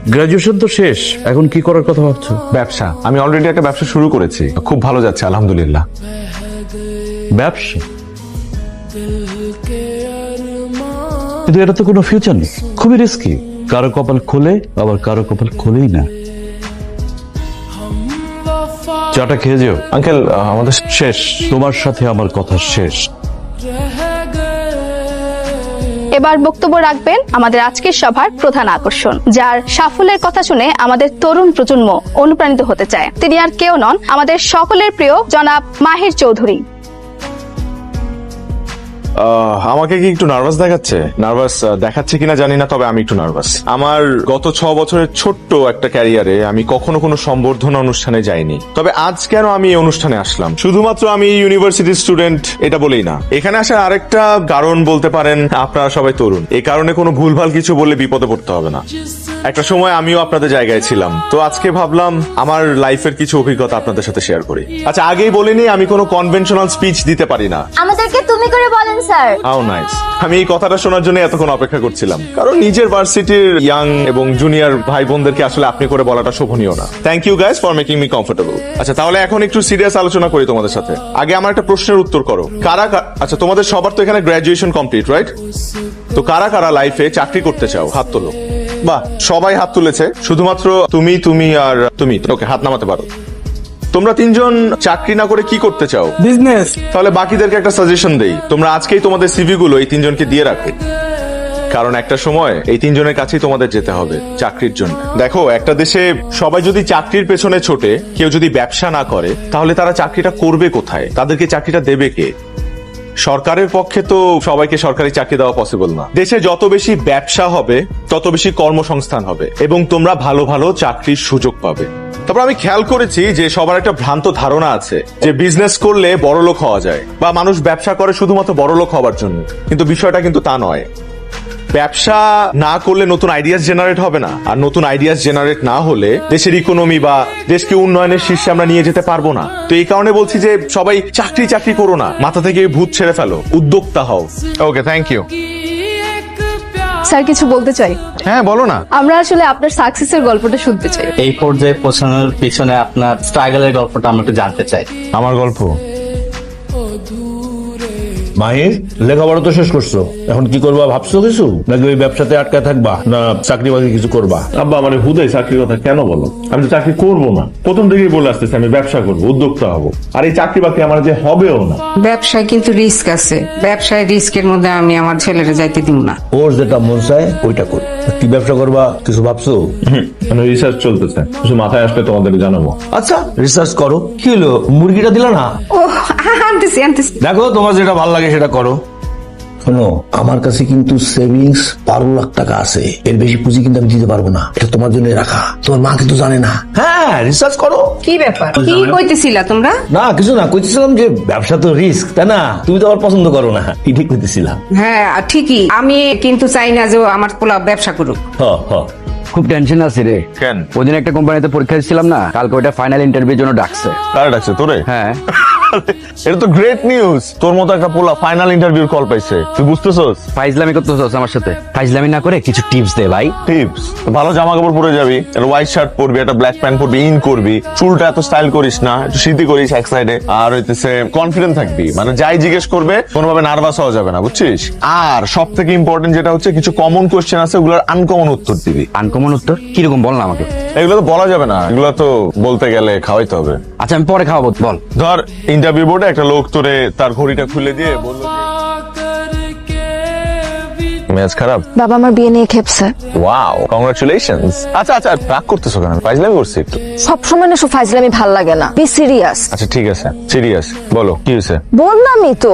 Graduation তো শেষ, এখন কি করার কথা ভাবছো? ব্যবসা। আমি অলরেডি একটা ব্যবসা শুরু করেছি, খুব ভালো যাচ্ছে আলহামদুলিল্লাহ। ব্যবসা? কিন্তু এটা তো কোনো ফিউচার নেই, খুবই রিস্কি। কারো কপাল খোলে, আবার কারো কপাল খোলেই না। চাটা খেয়ে যেও। আঙ্কেল আমাদের শেষ, তোমার সাথে আমার কথা শেষ। এবার বক্তব্য রাখবেন আমাদের আজকের সভার প্রধান আকর্ষণ, যার সাফল্যের কথা শুনে আমাদের তরুণ প্রজন্ম অনুপ্রাণিত হতে চায়। তিনি আর কেউ নন, আমাদের সকলের প্রিয় জনাব মাহির চৌধুরী। আমাকে কি একটু নার্ভাস দেখাচ্ছে? নার্ভাস দেখাচ্ছে কিনা জানি না, তবে আমি একটু নার্ভাস। আমার গত 6 বছরের ছোট্ট একটা ক্যারিয়ারে আমি কখনো কোনো সম্বর্ধনা অনুষ্ঠানে যাইনি, তবে আজ কেন আমি এই অনুষ্ঠানে আসলাম? শুধুমাত্র আমি ইউনিভার্সিটির স্টুডেন্ট এটা বলেই না, এখানে আসার আরেকটা কারণ বলতে পারেন আপনারা সবাই তরুণ। এই কারণে কোনো ভুলভাল কিছু বললে বিপদে পড়তে হবে না। একটা সময় আমিও আপনাদের জায়গায় ছিলাম, তো আজকে ভাবলাম আমার লাইফের কিছু অভিজ্ঞতা আপনাদের সাথে শেয়ার করি। আচ্ছা, আগেই বলিনি আমি কোনো কনভেনশনাল স্পিচ দিতে পারি না। আমাদেরকে তুমি করে বলেন স্যার। How nice. আমি এই কথাটা শোনার জন্য এতক্ষণ অপেক্ষা করছিলাম, কারণ নিজের ভার্সিটির ইয়াং এবং জুনিয়র ভাই বোনদেরকে আসলে আপনি করে বলাটা শোভনীয় না। Thank you guys for making me comfortable. আচ্ছা, তাহলে এখন একটু সিরিয়াস আলোচনা করি তোমাদের সাথে। আগে আমার একটা প্রশ্নের উত্তর করো। আচ্ছা, তোমাদের সবার তো এখানে গ্রাজুয়েশন কমপ্লিট, রাইট? তো কারা কারা লাইফে চাকরি করতে চাও? হাত তোলো। বাহ, সবাই হাত তুলেছে, শুধুমাত্র তুমি আর তুমি। ওকে, হাত নামাতে পারো। তোমরা 3 জন চাকরি না করে কি করতে চাও? বিজনেস। তাহলে বাকিদেরকে একটা সাজেশন দেই, তোমরা আজকেই তোমাদের সিভি গুলো এই 3 জনকে দিয়ে রাখো, কারণ একটা সময় এই 3 জনের কাছেই তোমাদের যেতে হবে চাকরির জন্য। দেখো, একটা দেশে সবাই যদি চাকরির পেছনে ছোটে, কেউ যদি ব্যবসা না করে, তাহলে তারা চাকরিটা করবে কোথায়? তাদেরকে চাকরিটা দেবে কে? সরকারের পক্ষে তো সবাইকে সরকারি চাকরি দেওয়া পসিবল না। দেশে যত বেশি ব্যবসা হবে, তত বেশি কর্মসংস্থান হবে এবং তোমরা ভালো ভালো চাকরির সুযোগ পাবে। তারপর আমি খেয়াল করেছি যে সবার একটা ভ্রান্ত ধারণা আছে যে বিজনেস করলে বড়লোক হওয়া যায়, বা মানুষ ব্যবসা করে শুধুমাত্র বড়লোক হওয়ার জন্য, কিন্তু বিষয়টা কিন্তু তা নয়। ব্যবসা না করলে নতুন আইডিয়াস জেনারেট হবে না, আর নতুন আইডিয়াস জেনারেট না হলে দেশের ইকোনমি বা দেশকে উন্নয়নের শীর্ষে আমরা নিয়ে যেতে পারবো না। তো এই কারণে বলছি যে সবাই চাকরি করো না, মাথা থেকে ভূত ছেড়ে ফেলো, উদ্যোক্তা হও। ওকে, থ্যাংক ইউ। স্যার, কিছু বলতে চাই। হ্যাঁ, বলো না। আমরা আসলে আপনার সাকসেসের গল্পটা শুনতে চাই। এই পর্যায়ে পৌঁছানোর পিছনে আপনার স্ট্রাগলের গল্পটা আমরা একটু জানতে চাই। আমার গল্প? মাহির, লেখাপড়া তো শেষ করছো, এখন কি করবা ভাবছো কিছু? নাকি ওই ব্যবসাতে আটকায় থাকবা, না চাকরি বাকরি কিছু করবা? আব্বা, মানে হুদাই চাকরির কথা কেন বলো? আমি তো চাকরি করবো না, প্রথম থেকেই বলে আসতেছি আমি ব্যবসা করবো, উদ্যোক্তা হবো। আর এই চাকরি বাকরি আমার যে হবেও না। ব্যবসায় কিন্তু রিস্ক আছে, ব্যবসায় রিস্কের মধ্যে আমি আমার ছেলেরা যাইতে দিব না। ওর যেটা মন চায় ওইটা কর। কি ব্যবসা করবা কিছু ভাবছো? মানে রিসার্চ চলতেছে, কিছু মাথায় আসলে তোমাদের জানাবো। আচ্ছা, রিসার্চ করো। কি হলো, মুরগিটা দিলা না? ও আনতেছি। দেখো, তোমার যেটা ভালো লাগে সেটা করো। শোনো, আমার কাছে কিন্তু সেভিংস 12 লাখ টাকা আছে, এর বেশি পুঁজি কিন্তু আমি দিতে পারবো না। এটা তোমার জন্য রাখা, তোমার মা কিন্তু জানে না। হ্যাঁ, রিসার্চ করো। কি ব্যাপার, কি কইতেছিলা তোমরা? না, কিছু না, কইতেছিলাম যে ব্যবসা তো রিস্ক, তাই না? তুমি তো আবার পছন্দ করো না, ঠিক কইতেছিলাম। হ্যাঁ ঠিকই, আমি কিন্তু চাই না যে ও আমার পোলা ব্যবসা করুক। খুব টেনশন আছে রে। কেন? ওদিন একটা কোম্পানিতে পরীক্ষা দিচ্ছিলাম না, কালকে ওইটা ফাইনাল ইন্টারভিউর জন্য ডাকছে। কারা ডাকছে তোরে? হ্যাঁ। এটা তো গ্রেট নিউজ, তোর মতো একটা পোলা ফাইনাল ইন্টারভিউর কল পাইছে, তুই বুঝতেছস? ফাইজলামি করতেছস আমার সাথে? ফাইজলামি না করে কিছু টিপস দে ভাই। টিপস? ভালো জামা কাপড় পরে যাবি, একটা হোয়াইট শার্ট পরবি, একটা ব্ল্যাক প্যান্ট পরবি, ইন করবি, চুলটা এত স্টাইল করিস না, একটু সিদ্ধি করিস এক সাইডে, আর হইতেছে কনফিডেন্ট থাকবি, মানে যাই জিজ্ঞেস করবে কোনোভাবে নার্ভাস হওয়া যাবে না, বুঝছিস? আর সব থেকে ইম্পর্টেন্ট যেটা হচ্ছে, কিছু কমন কোশ্চেন আছে, ওগুলোর আনকমন উত্তর দিবি। আনকমন উত্তর কিরকম বল না আমাকে। এগুলো তো বলা যাবে না, এগুলো তো বলতে গেলে খাওয়াইতে হবে। আচ্ছা, আমি পরে খাওয়াবো, বল। ধর, ইন্টারভিউ বোর্ডে একটা লোক তোরে তার ঘড়িটা খুলে দিয়ে বললো মেজাজ খারাপ। বাবা আমার বিয়ে নিয়ে খেপছে। Wow, congratulations. আচ্ছা আচ্ছা, রাগ করতেছো কেন? ফাইজলামি করছি একটু। সবসময় না সব ফাইজলামি ভাল লাগে না, বি সিরিয়াস। আচ্ছা ঠিক আছে, সিরিয়াস বলো, কি হয়েছে? বললামই তো।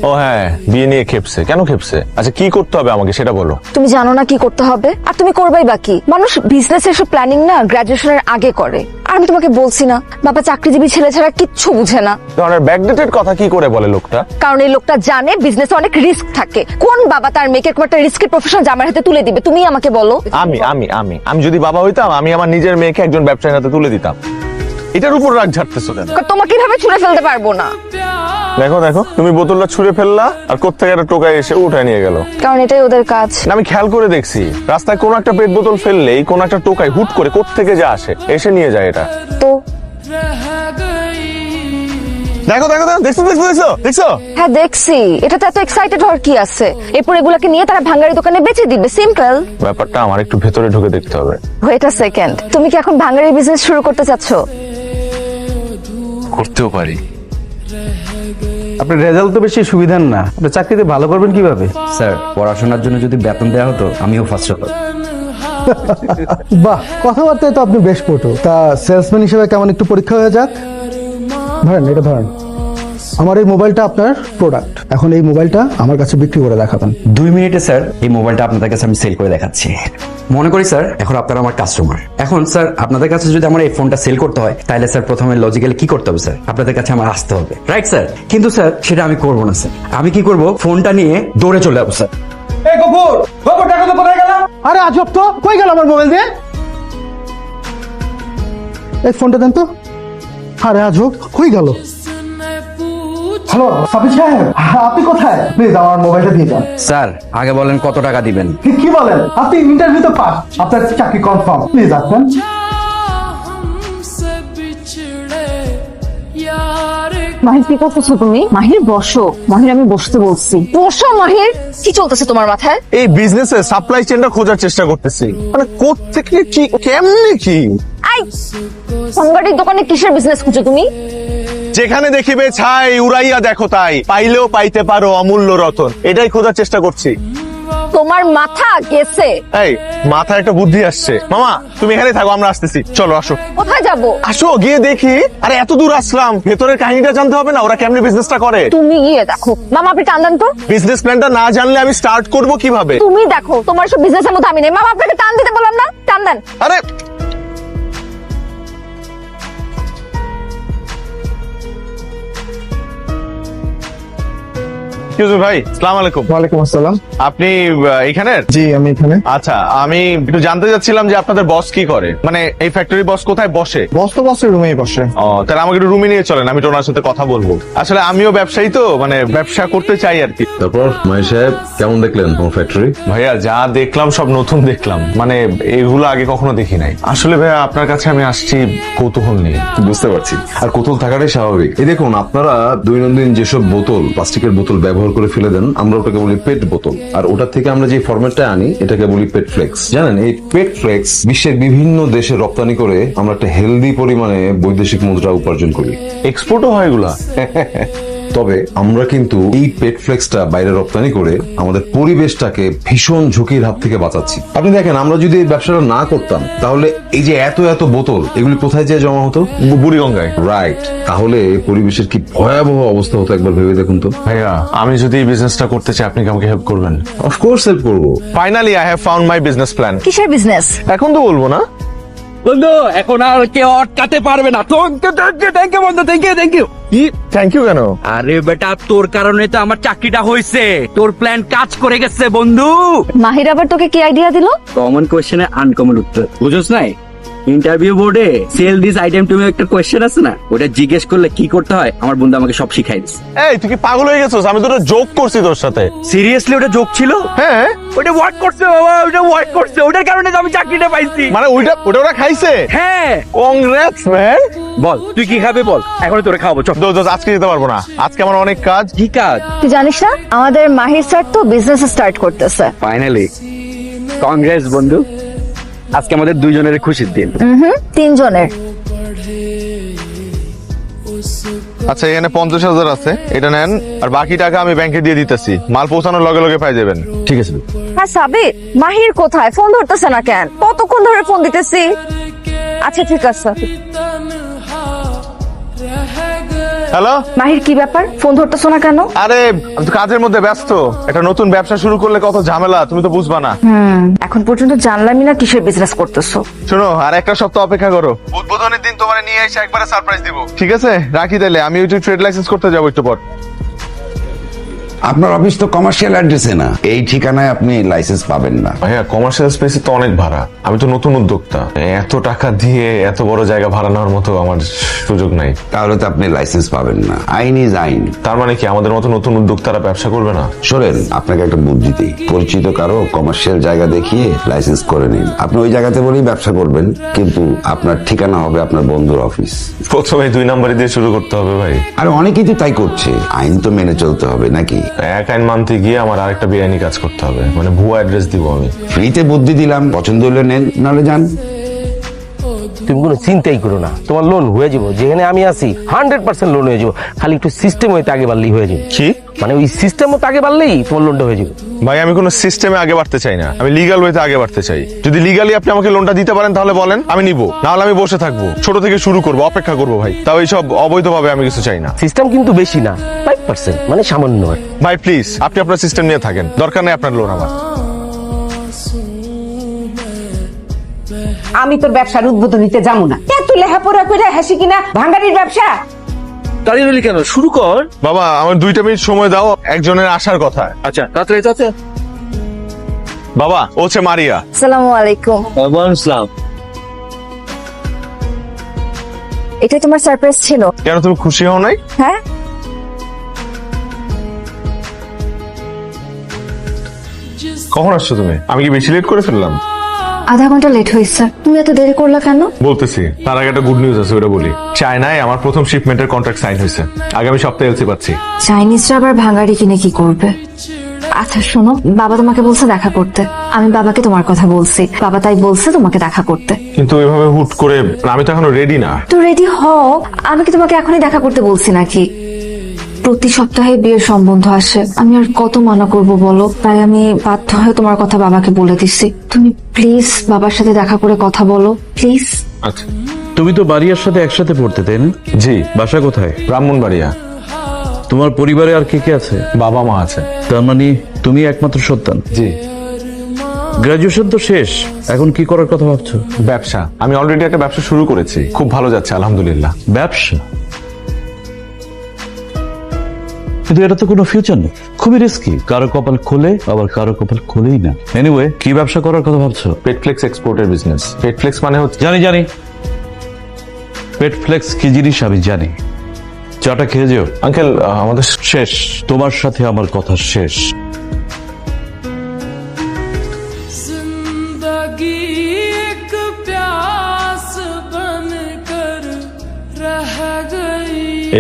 ও হ্যাঁ, বিয়ে নিয়ে খেপছে। কেন খেপছে? আচ্ছা, কি করতে হবে আমাকে সেটা বলো। তুমি জানো না কি করতে হবে, আর তুমি করবাই বাকি। মানুষ বিজনেসের সব প্ল্যানিং না গ্রাজুয়েশনের আগে করে। আর আমি তোমাকে বলছি না, বাবা চাকরিজীবী ছেলে ছাড়া কিচ্ছু বুঝে না। ধরনের ব্যাকডেটেড কথা কি করে বলে লোকটা? কারণ এই লোকটা জানে বিজনেসে অনেক রিস্ক থাকে। কোন বাবা তার মেয়েকে একটা রিস্কের প্রফেশন জামার হাতে তুলে দিবে? তুমি আমাকে বলো। আমি আমি আমি আমি যদি বাবা হইতাম, আমি আমার নিজের মেয়েকে একজন ব্যবসায়ীর হাতে তুলে দিতাম। এটার উপর রাগ ঝাড়তেছো কেন? তোমাকে কিভাবে ছুঁড়ে ফেলতে পারবো না, দেখো দেখো, তুমি বোতলটা ছুঁড়ে ফেললা আর কোত্থেকে একটা টোকায় এসে উঠায় নিয়ে গেল। কারণ এটাই ওদের কাজ। না, আমি খেয়াল করে দেখছি রাস্তায় কোনো একটা পেট বোতল ফেললেই কোনো একটা টোকায় হুট করে কোত্থেকে যা আসে এসে নিয়ে যায় এটা। তো দেখো দেখো দেখো, দেখছো দেখছো দেখছো দেখছো? হ্যাঁ দেখছি, এটা তো এত এক্সাইটেড হওয়ার কি আছে? এরপর এগুলাকে নিয়ে তারা ভাঙ্গারি দোকানে বেচে দিবে, সিম্পল। ব্যাপারটা আমার একটু ভেতরে ঢুকে দেখতে হবে। ওয়েট আ সেকেন্ড, তুমি কি এখন ভাঙ্গারি বিজনেস শুরু করতে চাচ্ছ? করতেও পারি। আপনার রেজাল্ট তো বেশি সুবিধার না, আপনি চাকরিতে ভালো করবেন কিভাবে? স্যার পড়াশোনার জন্য যদি বেতন দেওয়া হতো আমিও ফার্স্ট হতো। বাহ, কথাবার্তায় তো আপনি বেশ পটু। তা সেলসম্যান হিসেবে কেমন একটু পরীক্ষা হয়ে যাক। ধরেন, এটা ধরেন, আমার এই মোবাইলটা আপনার প্রোডাক্ট। এখন এই মোবাইলটা আমার কাছে বিক্রি করে দেখাবেন। 2 মিনিটে স্যার এই মোবাইলটা আপনাদের কাছে আমি সেল করে দেখাচ্ছি। মনে করি স্যার এখন আপনারা আমার কাস্টমার। এখন স্যার আপনাদের কাছে যদি আমার এই ফোনটা সেল করতে হয় তাহলে স্যার প্রথমে লজিক্যালি কি করতে হবে স্যার? আপনাদের কাছে আমার আসতে হবে, রাইট স্যার? কিন্তু স্যার সেটা আমি করবো না স্যার। আমি কি করব, ফোনটা নিয়ে দৌড়ে চলে যাবো স্যার। এই গফুর, গফুর, টাকা তো কোথায় গেল? আরে আজব তো, কই গেল আমার মোবাইল দিয়ে? এই ফোনটা দেন তো। আরে আজব, কই গেল? হ্যালো সাবির সাহেব, আপনি কোথায়? প্লিজ আমার মোবাইলটা দিয়ে যান। স্যার আগে বলেন কত টাকা দিবেন? কি বলেন? আপনি ইন্টারভিউতে পাস, আপনার চাকরি কনফার্ম। প্লিজ আসবেন। মাহির কি করতেছো তুমি? মাহির বসো। মাহির আমি বসতে বলছি, বসো মাহির। কি চলতেছে তোমার মাথায়? এই বিজনেসে সাপ্লাই চেনটা খোঁজার চেষ্টা করতেছি, মানে কোত্থেকে কি কেমনে কি। আই, ভাঙ্গারির দোকানে কিসের বিজনেস খুঁজো তুমি? যেখানে দেখিবে ছাই উড়াইয়া দেখো তাই, পাইলেও পাইতে পারো অমূল্য রতন, এটাই খোঁজার চেষ্টা করছি। তোমার মাথা গেছে। এই মাথায় একটা বুদ্ধি আসছে। মামা তুমি এখানে থাকো, আমরা আসতেছি, চলো আসো। কোথায় যাবো? আসো গিয়ে দেখি। আরে এত দূর আসলাম, ভেতরের কাহিনীটা জানতে হবে না, ওরা কেমনে বিজনেসটা করে। তুমি গিয়ে দেখো। মামা আপনি টান দেন তো। বিজনেস প্ল্যানটা না জানলে আমি স্টার্ট করব কিভাবে? তুমি দেখো, তোমার সব বিজনেসের মধ্যে আমি নেই। মামা আপনাকে টান দিতে বললাম না, টান দেন। আরে কিউজু ভাই, আসসালামু আলাইকুম। ওয়ালাইকুম আসসালাম। আপনি এখানের? জি আমি এখানে। আচ্ছা, আমি একটু জানতে চাচ্ছিলাম যে আপনাদের বস কি করে, মানে এই ফ্যাক্টরি বস কোথায় বসে? বস তো বসের রুমেই বসে। ও, তাহলে আমাকে একটু রুমে নিয়ে চলেন, আমি তো ওনার সাথে কথা বলবো। আসলে আমিও ব্যবসায়ী তো, মানে ব্যবসা করতে চাই আর কি। তারপর মাই সাহেব কেমন দেখলেন তোমার ফ্যাক্টরি? ভাইয়া যা দেখলাম সব নতুন দেখলাম, মানে এগুলো আগে কখনো দেখি নাই। আসলে ভাইয়া আপনার কাছে আমি আসছি কৌতূহল নিয়ে। বুঝতে পারছি, আর কৌতূহল থাকাটাই স্বাভাবিক। এই দেখুন, আপনারা দৈনন্দিন যেসব বোতল, প্লাস্টিকের বোতল ব্যবহার করে ফেলে দেন, আমরা ওটাকে বলি পেট বোতল। আর ওটা থেকে আমরা যে ফরম্যাটটা আনি এটাকে বলি পেট ফ্লেক্স। জানেন, এই পেট ফ্লেক্স বিশ্বের বিভিন্ন দেশে রপ্তানি করে আমরা একটা হেলদি পরিমাণে বৈদেশিক মুদ্রা উপার্জন করি। এক্সপোর্টও হয় এগুলা? তবে আমরা কিন্তু এই পেট ফ্লেক্সটা বাইরে রপ্তানি করে আমাদের পরিবেশটাকে ভীষণ ঝুঁকির হাত থেকে বাঁচাচ্ছি। আপনি দেখেন, আমরা যদি এই ব্যবসাটা না করতাম তাহলে এই যে এত এত বোতল, এগুলি কোথায় যেয়ে জমা হতো? বুড়িগঙ্গায়। রাইট। তাহলে পরিবেশের কি ভয়াবহ অবস্থা হতো একবার ভেবে দেখুন তো। ভাইয়া আমি যদি এই বিজনেসটা করতে চাই, আপনি কি আমাকে হেল্প করবেন? অফকোর্স হেল্প করবো। Finally I have found my business plan. কিসের বিজনেস? এখন তো বলবো না। বন্ধু এখন আর কেউ আটকাতে পারবে না। থ্যাংক ইউ বন্ধু, থ্যাংক ইউ। কি থ্যাংক ইউ কেন? আরে বেটা, তোর কারণে তো আমার চাকরিটা হয়েছে, তোর প্ল্যান কাজ করে গেছে বন্ধু। মাহির আবার তোকে কি আইডিয়া দিল? কমন কোয়েশ্চেনে আনকমন উত্তর, বুঝোস নাই? ইন্টারভিউ বোর্ডে সেল দিস আইটেম টু একটা কোয়েশ্চেন আছে না, ওটা জিজ্ঞেস করলে কি করতে হয় আমার বন্ধু আমাকে সব শিখাই দিচ্ছে। এই তুই কি পাগল হয়ে গেছিস? আমি তো জোক করছি তোর সাথে। সিরিয়াসলি ওটা জোক ছিল? হ্যাঁ, ওটা ওয়ার্ক করছে বাবা, ওটা ওয়ার্ক করছে, ওটার কারণে তো আমি চাকরিটা পাইছি। মানে ওটা খাইছে? হ্যাঁ। Congrats man. বল তুই কি খাবে বল, এখন তোরে খাওয়াবো। চল। দোস্ত আজকে যেতে পারবো না, আজকে আমার অনেক কাজ। কি কাজ? তুই জানিস না আমাদের মাহির স্যার তো বিজনেস স্টার্ট করতেছে। ফাইনালি কংগ্রেস বন্ধু, আজকে আমাদের দুইজনের খুশির দিন। 3 জনের। আচ্ছা এখানে 50,000 আছে, এটা নেন, আর বাকি টাকা আমি ব্যাংকে দিয়ে দিতেছি, মাল পৌঁছানোর লগে লগে পাই যাবেন। ঠিক আছে। হ্যাঁ সাবির, মাহির কোথায়? ফোন ধরতেছে না কেন? কতক্ষণ ধরে ফোন দিতেছি। আচ্ছা ঠিক আছে। হ্যালো মাহির কি ব্যাপার, ফোন ধরতেছো না কেন? আরে আমি তো কাজের মধ্যে ব্যস্ত, একটা নতুন ব্যবসা শুরু করলে কত ঝামেলা, তুমি তো বুঝবা না। এখন পর্যন্ত জানলামই না কিসের বিজনেস করতেছো। শোনো, আর একটা সপ্তাহ অপেক্ষা করো, উদ্বোধনের দিন তোমার নিয়ে এসে একবারে সারপ্রাইজ দিব। ঠিক আছে রাখি তাহলে, আমি ওই ট্রেড লাইসেন্স করতে যাবো একটু পর। আপনার অফিস তো কমার্শিয়াল অ্যাড্রেসে না, এই ঠিকানায় আপনি লাইসেন্স পাবেন না। ভাইয়া কমার্শিয়াল স্পেসে তো অনেক ভাড়া, আমি তো নতুন উদ্যোক্তা, এত টাকা দিয়ে এত বড় জায়গা ভাড়া নেওয়ার মতো আমার সুযোগ নাই। তাহলে তো আপনি লাইসেন্স পাবেন না। আইন ইজ আইন। তার মানে কি আমাদের মতো নতুন উদ্যোক্তারা ব্যবসা করবে না? শোনেন, আপনাকে একটা বুদ্ধি দিই, পরিচিত কারো কমার্শিয়াল জায়গা দেখিয়ে লাইসেন্স করে নিন। আপনি ওই জায়গাতে বলেই ব্যবসা করবেন, কিন্তু আপনার ঠিকানা হবে আপনার বন্ধুর অফিস। প্রথমে 2 নম্বরে দিয়ে শুরু করতে হবে ভাই। আর অনেকেই তো তাই করছে। আইন তো মেনে চলতে হবে নাকি? এক আইন মানতে গিয়ে আমার আরেকটা বেআইনি কাজ করতে হবে, মানে ভুয়া অ্যাড্রেস দিব আমি। ফ্রিতে বুদ্ধি দিলাম, পছন্দ হলে নেন, নাহলে যান। তুমি কোনো চিন্তাই করো না, তোমার লোন হয়ে যাবো। যেখানে আমি আছি 100% লোন হয়ে যাবো, খালি একটু সিস্টেম হইতে আগে বাড়লেই হয়ে যাবে। কি মানে ওই সিস্টেম মতো আগে বাড়লেই তোমার লোনটা হয়ে যাবে। ভাই আমি কোনো সিস্টেমে আগে বাড়তে চাই না, আমি লিগ্যাল ওয়েতে আগে বাড়তে চাই। যদি লিগ্যালি আপনি আমাকে লোনটা দিতে পারেন তাহলে বলেন, আমি নিব, নাহলে আমি বসে থাকবো, ছোট থেকে শুরু করবো, অপেক্ষা করবো ভাই। তাও এইসব অবৈধভাবে আমি কিছু চাই না। সিস্টেম কিন্তু বেশি না, 5%, মানে সামান্য। ভাই প্লিজ আপনি আপনার সিস্টেম নিয়ে থাকেন, দরকার নেই আপনার লোন আমার। আমি তোর ব্যবসার উদ্বোধন নিতে যাবো না। এত লেখাপড়া করে হাসি কিনা ভাঙ্গারির ব্যবসা। দাঁড়িয়ে রইলি কেন, শুরু কর। বাবা আমার 2 মিনিট সময় দাও, একজনের আসার কথা। আচ্ছা তাড়াতাড়ি তাড়াতাড়ি। বাবা ও হচ্ছে মারিয়া। আসসালামু আলাইকুম। ইসলাম। এটাই তোমার সারপ্রাইজ ছিল? কেন তুমি খুশি হও নাই? হ্যাঁ। কখন আসছো তুমি? আমি কি বেশি লেট করে ফেললাম? আধা ঘন্টা লেট হয়েছে। তুমি এত দেরি করলা কেন? বলতেছি, তার আগে একটা গুড নিউজ আছে, ওটা বলি। চায়নায় আমার প্রথম শিপমেন্টের কন্ট্রাক্ট সাইন হয়েছে, আগামী সপ্তাহে এলসি পাচ্ছি। চাইনিজরা আবার ভাঙাড়ি কিনে কি করবে? আচ্ছা শোনো, বাবা তোমাকে বলছে দেখা করতে। আমি বাবাকে তোমার কথা বলছি, বাবা তাই বলছে তোমাকে দেখা করতে। কিন্তু এভাবে হুট করে, আমি তো এখনো রেডি না। তো রেডি হও, আমি কি তোমাকে এখনই দেখা করতে বলছি নাকি? প্রতি সপ্তাহে বিয়ের সম্বন্ধ আসে, আমি আর কত মানা করব বলো? তাই আমি বাধ্য হয়ে তোমার কথা বাবাকে বলে দিচ্ছি। তুমি প্লিজ বাবার সাথে দেখা করে কথা বলো, প্লিজ। আচ্ছা। তুমি তো বাড়িয়ার সাথে একসাথে পড়তে, তাই না? জি। বাসা কোথায়? ব্রাহ্মণবাড়িয়া। তোমার পরিবারে আর কে কে আছে? বাবা মা আছে। তার মানে তুমি একমাত্র সন্তান? জি। গ্রাজুয়েশন তো শেষ, এখন কি করার কথা ভাবছো? ব্যবসা, আমি অলরেডি একটা ব্যবসা শুরু করেছি, খুব ভালো যাচ্ছে আলহামদুলিল্লাহ। ব্যবসা? কিন্তু এটা তো কোনো ফিউচার নেই, খুবই রিস্কি। কারো কপাল খোলে, আবার কারো কপাল খোলেই না। এনিওয়ে, কি ব্যবসা করার কথা ভাবছো? পেটফ্লেক্স এক্সপোর্টের বিজনেস। পেটফ্লেক্স মানে হচ্ছে, জানি পেটফ্লেক্স কি জিনিস আমি জানি। চাটা খেয়ে যেও। আঙ্কেল আমাদের শেষ, তোমার সাথে আমার কথা শেষ।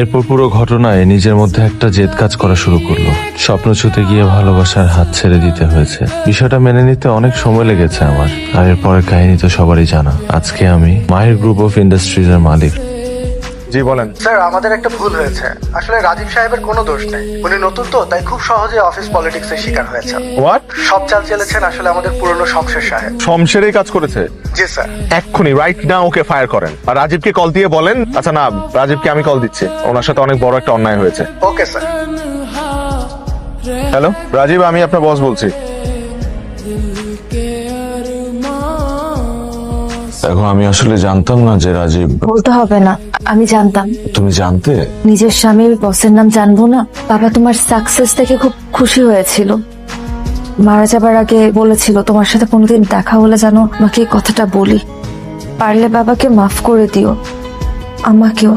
এরপর পুরো ঘটনায় নিজের মধ্যে একটা জেদ কাজ করা শুরু করলো। স্বপ্ন ছুঁতে গিয়ে ভালোবাসার হাত ছেড়ে দিতে হয়েছে। বিষয়টা মেনে নিতে অনেক সময় লেগেছে আমার। আর এরপরের কাহিনী তো সবারই জানা। আজকে আমি মাহির গ্রুপ অফ ইন্ডাস্ট্রিজ এর মালিক। জি বলেন। স্যার আমাদের একটা ভুল হয়েছে। আসলে রাজীব সাহেবের কোনো দোষ নেই, উনি নতুন তো, তাই খুব সহজে অফিস পলিটিক্সের শিকার হয়েছেন। হোয়াট? সব চাল চেলেছেন আসলে আমাদের পুরনো শমশের সাহেব। শমশেরই কাজ করেছে? জি স্যার। এক্ষুনি রাইট নাও ওকে ফায়ার করেন, আর রাজীবকে কল দিয়ে বলেন। আচ্ছা না, রাজীবকে আমি কল দিচ্ছি, ওনার সাথে অনেক বড় একটা অন্যায় হয়েছে। Okay sir. হ্যালো রাজীব, আমি আপনার বস বলছি। দেখো আমি আসলে জানতাম না যে রাজীব। বলতে হবে না, আমি জানতাম। তুমি জানতে? নিজের স্বামীর বসের নাম জানবো না? বাবা তোমার সাকসেস দেখে খুব খুশি হয়েছিল। মারা যাবার আগে বলেছিল তোমার সাথে কোনোদিন দেখা হলে যেন আমাকে এই কথাটা বলি। পারলে বাবাকে মাফ করে দিও, আমাকেও।